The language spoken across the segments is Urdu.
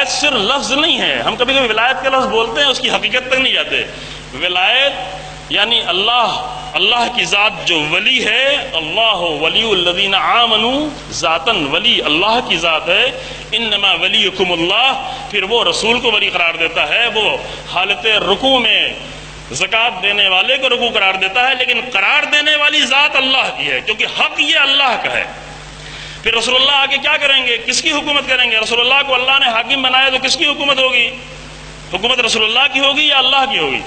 ولایت صرف لفظ نہیں ہے. ہم کبھی کبھی ولایت کا لفظ بولتے ہیں، اس کی حقیقت تک نہیں جاتے. ولایت یعنی اللہ کی ذات جو ولی ہے، اللہ ولی الذین آمنوا، ذاتاً ولی اللہ کی ذات ہے. انما ولیکم اللہ، پھر وہ رسول کو ولی قرار دیتا ہے. وہ حالت رکوع میں زکوٰۃ دینے والے کو رکوع قرار دیتا ہے، لیکن قرار دینے والی ذات اللہ کی ہے، کیونکہ حق یہ اللہ کا ہے. پھر رسول اللہ آگے کیا کریں گے؟ کس کی حکومت کریں گے؟ رسول اللہ کو اللہ نے حاکم بنایا تو کس کی حکومت ہوگی؟ حکومت رسول اللہ کی ہوگی یا اللہ کی ہوگی؟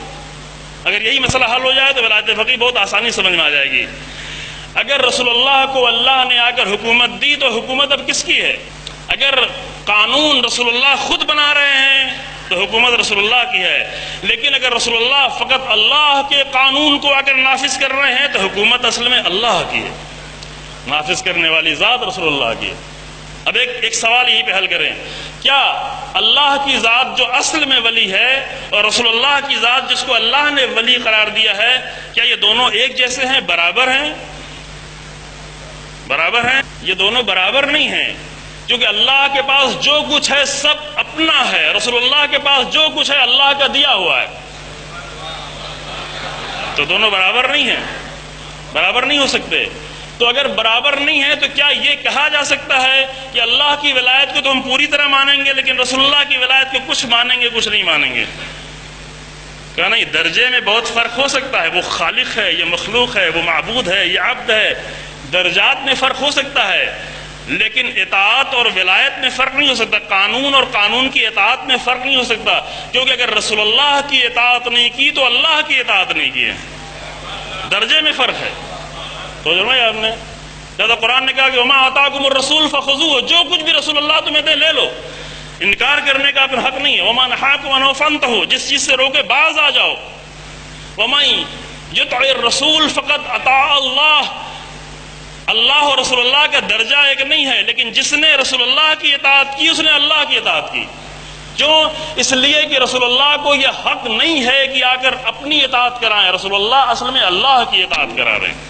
اگر یہی مسئلہ حل ہو جائے تو ولایت فقیہ بہت آسانی سمجھ میں آ جائے گی. اگر رسول اللہ کو اللہ نے آ کر حکومت دی تو حکومت اب کس کی ہے؟ اگر قانون رسول اللہ خود بنا رہے ہیں تو حکومت رسول اللہ کی ہے، لیکن اگر رسول اللہ فقط اللہ کے قانون کو آ کر نافذ کر رہے ہیں تو حکومت اصل میں اللہ کی ہے، نافذ کرنے والی ذات رسول اللہ کی ہے. اب ایک سوال یہیں پہ حل کریں، کیا اللہ کی ذات جو اصل میں ولی ہے اور رسول اللہ کی ذات جس کو اللہ نے ولی قرار دیا ہے، کیا یہ دونوں ایک جیسے ہیں، برابر ہیں؟ برابر ہیں؟ یہ دونوں برابر نہیں ہیں، کیونکہ اللہ کے پاس جو کچھ ہے سب اپنا ہے، رسول اللہ کے پاس جو کچھ ہے اللہ کا دیا ہوا ہے. تو دونوں برابر نہیں ہیں، برابر نہیں ہو سکتے. تو اگر برابر نہیں ہے تو کیا یہ کہا جا سکتا ہے کہ اللہ کی ولایت کو تو ہم پوری طرح مانیں گے لیکن رسول اللہ کی ولایت کو کچھ مانیں گے کچھ نہیں مانیں گے؟ کہا نہیں، درجے میں بہت فرق ہو سکتا ہے. وہ خالق ہے، یہ مخلوق ہے، وہ معبود ہے، یہ عبد ہے. درجات میں فرق ہو سکتا ہے لیکن اطاعت اور ولایت میں فرق نہیں ہو سکتا. قانون اور قانون کی اطاعت میں فرق نہیں ہو سکتا، کیونکہ اگر رسول اللہ کی اطاعت نہیں کی تو اللہ کی اطاعت نہیں کی ہے. درجے میں فرق ہے. تو جو آپ نے جب قرآن نے کہا کہ وما آتاکم الرسول فخذوہ، جو کچھ بھی رسول اللہ تمہیں دے لے لو، انکار کرنے کا پھر حق نہیں ہے. وما نہاکم عنہ فانتہوا، جس چیز سے روکے باز آ جاؤ. ومن یطع الرسول فقد اطاع اللہ، اللہ اور رسول اللہ کا درجہ ایک نہیں ہے، لیکن جس نے رسول اللہ کی اطاعت کی اس نے اللہ کی اطاعت کی. کیوں؟ اس لیے کہ رسول اللہ کو یہ حق نہیں ہے کہ آ کر اپنی اطاعت کرائیں، رسول اللہ اصل میں اللہ کی اطاعت کرا رہے ہیں.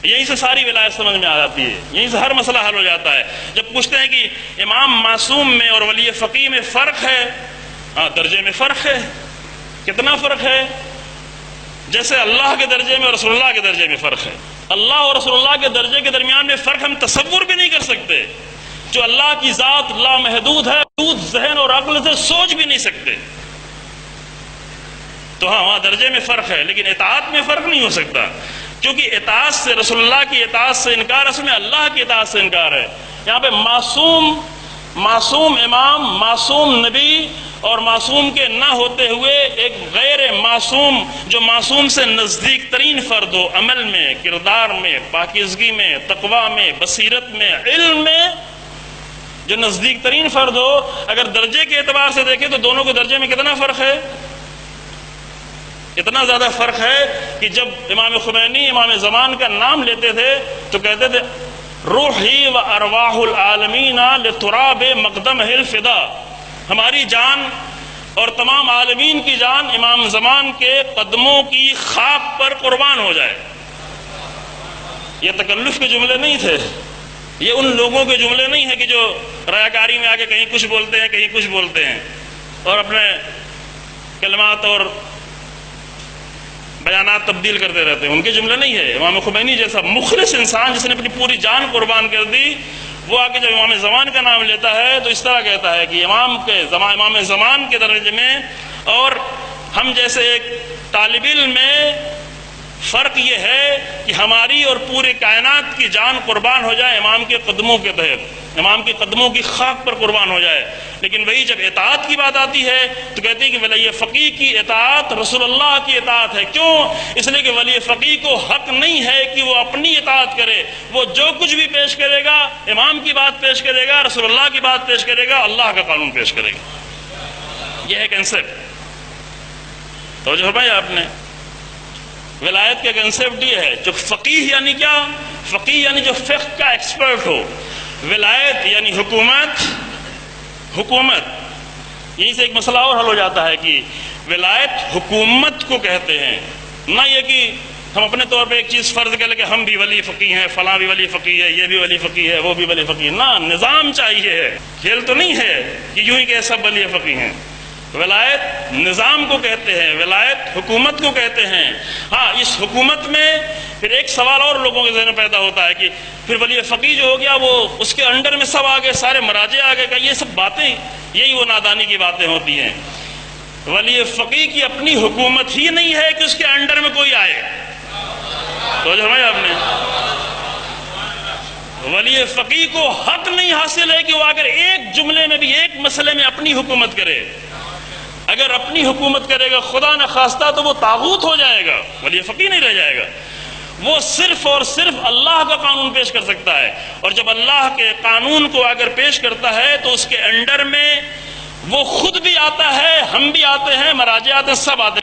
یہیں سے ساری ولایت سمجھ میں آ جاتی ہے، یہیں سے ہر مسئلہ حل ہو جاتا ہے. جب پوچھتے ہیں کہ امام معصوم میں اور ولی فقیہ میں فرق ہے، درجے میں فرق ہے. کتنا فرق ہے؟ جیسے اللہ کے درجے میں اور رسول اللہ کے درجے میں فرق ہے. اللہ اور رسول اللہ کے درجے کے درمیان میں فرق ہم تصور بھی نہیں کر سکتے. جو اللہ کی ذات لامحدود ہے، محدود ذہن اور عقل سے سوچ بھی نہیں سکتے. تو وہاں درجے میں فرق ہے لیکن اطاعت میں فرق نہیں ہو سکتا، کیونکہ اطاعت سے، رسول اللہ کی اطاعت سے انکار اصل میں اللہ کی اطاعت سے انکار ہے. یہاں پہ معصوم امام، معصوم نبی اور معصوم کے نہ ہوتے ہوئے ایک غیر معصوم جو معصوم سے نزدیک ترین فرد ہو، عمل میں، کردار میں، پاکیزگی میں، تقویٰ میں، بصیرت میں، علم میں، جو نزدیک ترین فرد ہو، اگر درجے کے اعتبار سے دیکھیں تو دونوں کے درجے میں کتنا فرق ہے؟ اتنا زیادہ فرق ہے کہ جب امام خمینی امام زمان کا نام لیتے تھے تو کہتے تھے روحی و ارواح العالمین لتراب مقدمہ الفدا، ہماری جان اور تمام عالمین کی جان امام زمان کے قدموں کی خاک پر قربان ہو جائے. یہ تکلف کے جملے نہیں تھے، یہ ان لوگوں کے جملے نہیں ہیں کہ جو ریاکاری میں آ کے کہیں کچھ بولتے ہیں کہیں کچھ بولتے ہیں اور اپنے کلمات اور بیانات تبدیل کرتے رہتے ہیں. ان کے جملے نہیں ہے. امام خمینی جیسا مخلص انسان جس نے اپنی پوری جان قربان کر دی، وہ آ کے جب امام زمان کا نام لیتا ہے تو اس طرح کہتا ہے کہ امام زمان کے درجے میں اور ہم جیسے ایک طالب علم میں فرق یہ ہے کہ ہماری اور پورے کائنات کی جان قربان ہو جائے امام کے قدموں کے تحت، امام کے قدموں کی خاک پر قربان ہو جائے. لیکن وہی جب اطاعت کی بات آتی ہے تو کہتے ہیں کہ ولی فقیہ کی اطاعت رسول اللہ کی اطاعت ہے. کیوں؟ اس لیے کہ ولی فقیہ کو حق نہیں ہے کہ وہ اپنی اطاعت کرے. وہ جو کچھ بھی پیش کرے گا امام کی بات پیش کرے گا، رسول اللہ کی بات پیش کرے گا، اللہ کا قانون پیش کرے گا. یہ ہے کنسپٹ. توجہ فرمایا آپ نے. ولایت کا کنسپٹ یہ ہے. جو فقیہ یعنی کیا؟ فقیہ یعنی جو فقہ کا ایکسپرٹ ہو. ولایت یعنی حکومت. یہیں سے ایک مسئلہ اور حل ہو جاتا ہے کہ ولایت حکومت کو کہتے ہیں، نہ یہ کہ ہم اپنے طور پہ ایک چیز فرض کر لیں کہ ہم بھی ولی فقی ہیں، فلاں بھی ولی فقی ہے، یہ بھی ولی فقی ہے، وہ بھی ولی فقی ہے. نہ، نظام چاہیے ہے، کھیل تو نہیں ہے کہ یوں ہی کہ سب ولی فقی ہیں. ولایت نظام کو کہتے ہیں، ولایت حکومت کو کہتے ہیں. ہاں، اس حکومت میں پھر ایک سوال اور لوگوں کے ذہن میں پیدا ہوتا ہے کہ پھر ولی فقی جو ہو گیا وہ اس کے انڈر میں سب آگے، سارے مراجع آگے. کہ یہ سب باتیں، یہی وہ نادانی کی باتیں ہوتی ہیں. ولی فقی کی اپنی حکومت ہی نہیں ہے کہ اس کے انڈر میں کوئی آئے. تو سمجھا آپ نے؟ ولی فقی کو حق نہیں حاصل ہے کہ وہ اگر ایک جملے میں بھی، ایک مسئلے میں اپنی حکومت کرے. اگر اپنی حکومت کرے گا خدا نہ خواستہ تو وہ طاغوت ہو جائے گا، ولی فقی نہیں رہ جائے گا. وہ صرف اور صرف اللہ کا قانون پیش کر سکتا ہے، اور جب اللہ کے قانون کو اگر پیش کرتا ہے تو اس کے انڈر میں وہ خود بھی آتا ہے، ہم بھی آتے ہیں، مراجع آتے ہیں، سب آتے ہیں.